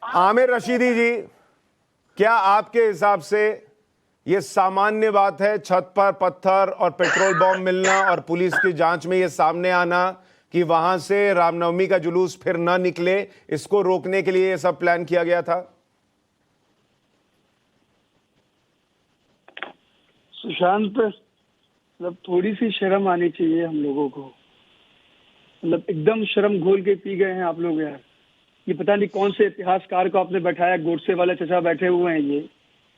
आमिर रशीदी जी, क्या आपके हिसाब से ये सामान्य बात है छत पर पत्थर और पेट्रोल बॉम्ब मिलना और पुलिस की जांच में ये सामने आना कि वहां से रामनवमी का जुलूस फिर ना निकले, इसको रोकने के लिए ये सब प्लान किया गया था? सुशांत, मतलब थोड़ी सी शर्म आनी चाहिए हम लोगों को। मतलब एकदम शर्म घोल के पी गए हैं आप लोग यार। ये पता नहीं कौन से इतिहासकार को आपने बैठाया, गोडसे वाले चचा बैठे हुए हैं ये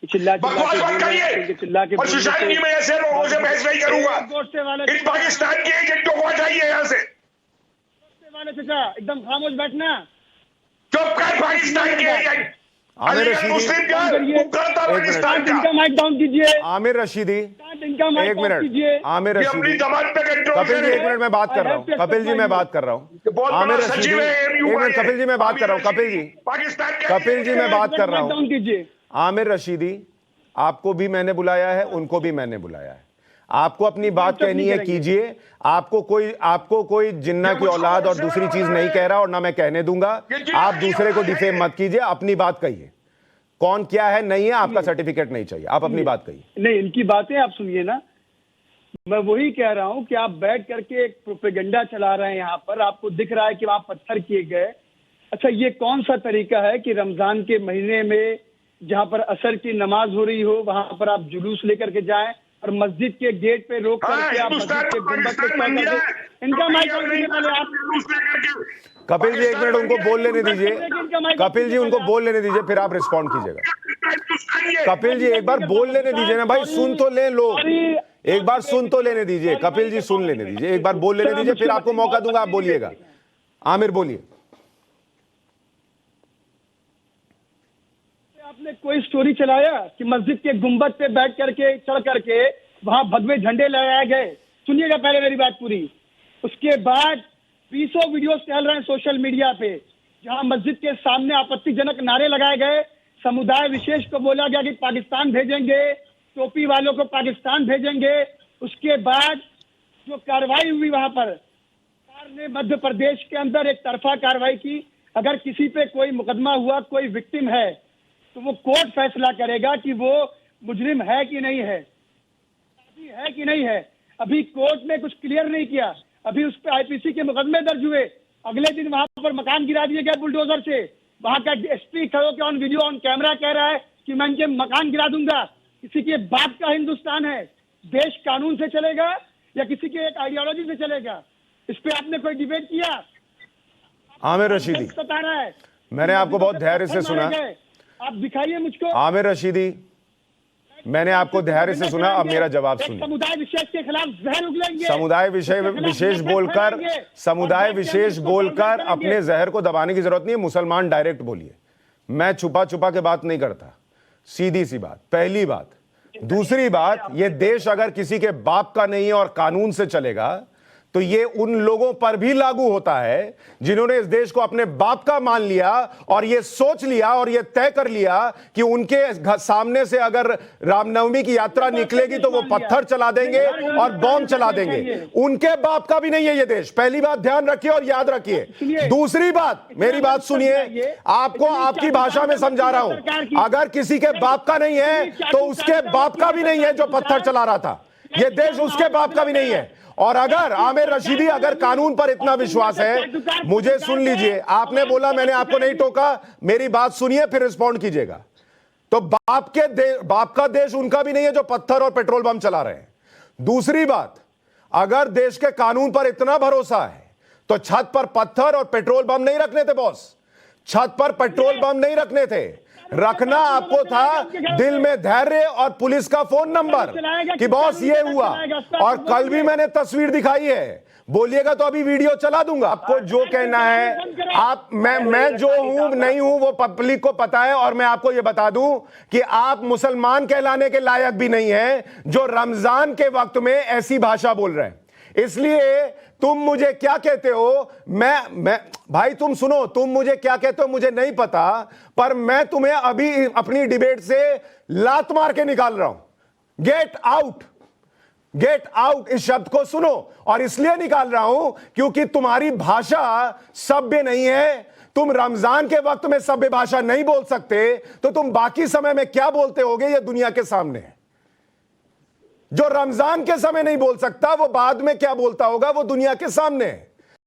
चिल्ला चिल्ला के और सुशांत जी, मैं ऐसे लोगों से बहस नहीं करूंगा। गोडसे वाले इन पाकिस्तान के एजेंटों को हटाइए यहाँ से। गोडसे वाले चचा एकदम खामोश बैठना। चुप कर पाकिस्तान के एजेंट। आमिर रशीदी, पाकिस्तान इनका माइक डाउन कीजिए। आमिर रशीदी, एक मिनट। आमिर रशीदी, कपिल जी एक मिनट, मैं बात कर रहा हूँ। कपिल जी मैं बात कर रहा हूँ। आमिर रशीदी एक मिनट। कपिल जी मैं बात कर रहा हूँ। कपिल जी मैं बात कर रहा हूँ। आमिर रशीदी, आपको भी मैंने बुलाया है, उनको भी मैंने बुलाया है। आपको अपनी बात कहनी है कीजिए। आपको कोई जिन्ना की औलाद और दूसरी चीज नहीं कह रहा और ना मैं कहने दूंगा। आप दूसरे को डिफेम मत कीजिए, अपनी बात कहिए। कौन क्या है नहीं है, आपका सर्टिफिकेट नहीं चाहिए, आप अपनी बात कहिए। नहीं, इनकी बातें आप सुनिए ना। मैं वही कह रहा हूं कि आप बैठ करके एक प्रोपेगेंडा चला रहे हैं यहाँ पर। आपको दिख रहा है कि वहां पत्थर किए गए। अच्छा, ये कौन सा तरीका है कि रमजान के महीने में जहां पर असर की नमाज हो रही हो वहां पर आप जुलूस लेकर के जाएं और मस्जिद के गेट पे रोक करके आप मस्जिद के गुंबद पे चढ़ करके इनका माइक ऑन कीजिए पहले आप। कपिल जी एक मिनट, उनको बोल लेने दीजिए। कपिल जी उनको बोल लेने दीजिए, फिर आप रिस्पॉन्ड कीजिएगा। कपिल जी एक बार बोल लेने दीजिए ना भाई, सुन तो ले लोग। एक बार सुन तो लेने दीजिए। कपिल जी सुन लेने दीजिए, एक बार बोल लेने दीजिए, फिर आपको मौका दूंगा, आप बोलिएगा। आमिर बोलिए। आपने कोई स्टोरी चलाया कि मस्जिद के गुंबद पे बैठ करके चढ़ करके वहां भगवे झंडे लगाए गए? सुनिएगा पहले मेरी बात पूरी। उसके बाद 20 वीडियो चल रहे हैं सोशल मीडिया पे जहां मस्जिद के सामने आपत्तिजनक नारे लगाए गए। समुदाय विशेष को बोला गया कि पाकिस्तान भेजेंगे, टोपी वालों को पाकिस्तान भेजेंगे। उसके बाद जो कार्रवाई हुई वहां पर, सरकार ने मध्य प्रदेश के अंदर एक तरफा कार्रवाई की। अगर किसी पे कोई मुकदमा हुआ, कोई विक्टिम है, तो वो कोर्ट फैसला करेगा कि वो मुजरिम है कि नहीं है, है कि नहीं है। अभी कोर्ट ने कुछ क्लियर नहीं किया। अभी उस पर आईपीसी के मुकदमे दर्ज हुए। अगले दिन वहां पर मकान गिरा दिए गए बुलडोजर से। वहां का एसपी खड़ो के ऑन वीडियो ऑन कैमरा कह रहा है कि मैं इनके मकान गिरा दूंगा। किसी के बाप का हिंदुस्तान है। देश कानून से चलेगा या किसी के एक आइडियोलॉजी से चलेगा? इस पे आपने कोई डिबेट किया? आमिर रशीदी, बता रहा है, मैंने आपको बहुत धैर्य से सुना। आप दिखाइए मुझको। आमिर रशीदी, मैंने आपको धैर्य से सुना, अब मेरा जवाब सुनिए। समुदाय विशेष के खिलाफ जहर उगलेंगे। समुदाय विशेष बोलकर अपने जहर को दबाने की जरूरत नहीं है। मुसलमान डायरेक्ट बोलिए। मैं छुपा छुपा के बात नहीं करता, सीधी सी बात, पहली बात। दूसरी बात, ये देश अगर किसी के बाप का नहीं है और कानून से चलेगा तो ये उन लोगों पर भी लागू होता है जिन्होंने इस देश को अपने बाप का मान लिया और ये सोच लिया और ये तय कर लिया कि उनके सामने से अगर रामनवमी की यात्रा निकलेगी तो वो पत्थर चला देंगे और बॉम्ब चला देंगे। उनके बाप का भी नहीं है ये देश। पहली बात ध्यान रखिए और याद रखिए। दूसरी बात, मेरी बात सुनिए, आपको आपकी भाषा में समझा रहा हूं। अगर किसी के बाप का नहीं है तो उसके बाप का भी नहीं है जो पत्थर चला रहा था। ये देश उसके बाप का भी नहीं है। और अगर आमिर रशीदी, अगर कानून पर इतना विश्वास है, मुझे सुन लीजिए। आपने बोला, मैंने आपको नहीं टोका, मेरी बात सुनिए फिर रिस्पॉन्ड कीजिएगा। तो बाप का देश उनका भी नहीं है जो पत्थर और पेट्रोल बम चला रहे हैं। दूसरी बात, अगर देश के कानून पर इतना भरोसा है तो छत पर पत्थर और पेट्रोल बम नहीं रखने थे बॉस। छत पर पेट्रोल बम नहीं रखने थे। रखना आपको था दिल में धैर्य और पुलिस का फोन नंबर कि बॉस ये हुआ। और कल भी मैंने तस्वीर दिखाई है, बोलिएगा तो अभी वीडियो चला दूंगा। आपको जो कहना है आप, मैं जो हूं नहीं हूं वो पब्लिक को पता है। और मैं आपको ये बता दूं कि आप मुसलमान कहलाने के लायक भी नहीं है जो रमजान के वक्त में ऐसी भाषा बोल रहे हैं। इसलिए तुम मुझे क्या कहते हो, मैं भाई तुम सुनो, तुम मुझे क्या कहते हो मुझे नहीं पता, पर मैं तुम्हें अभी अपनी डिबेट से लात मार के निकाल रहा हूं। गेट आउट, गेट आउट, इस शब्द को सुनो। और इसलिए निकाल रहा हूं क्योंकि तुम्हारी भाषा सभ्य नहीं है, तुम रमजान के वक्त में सभ्य भाषा नहीं बोल सकते तो तुम बाकी समय में क्या बोलते होगे ये दुनिया के सामने है। जो रमजान के समय नहीं बोल सकता वो बाद में क्या बोलता होगा वो दुनिया के सामने है।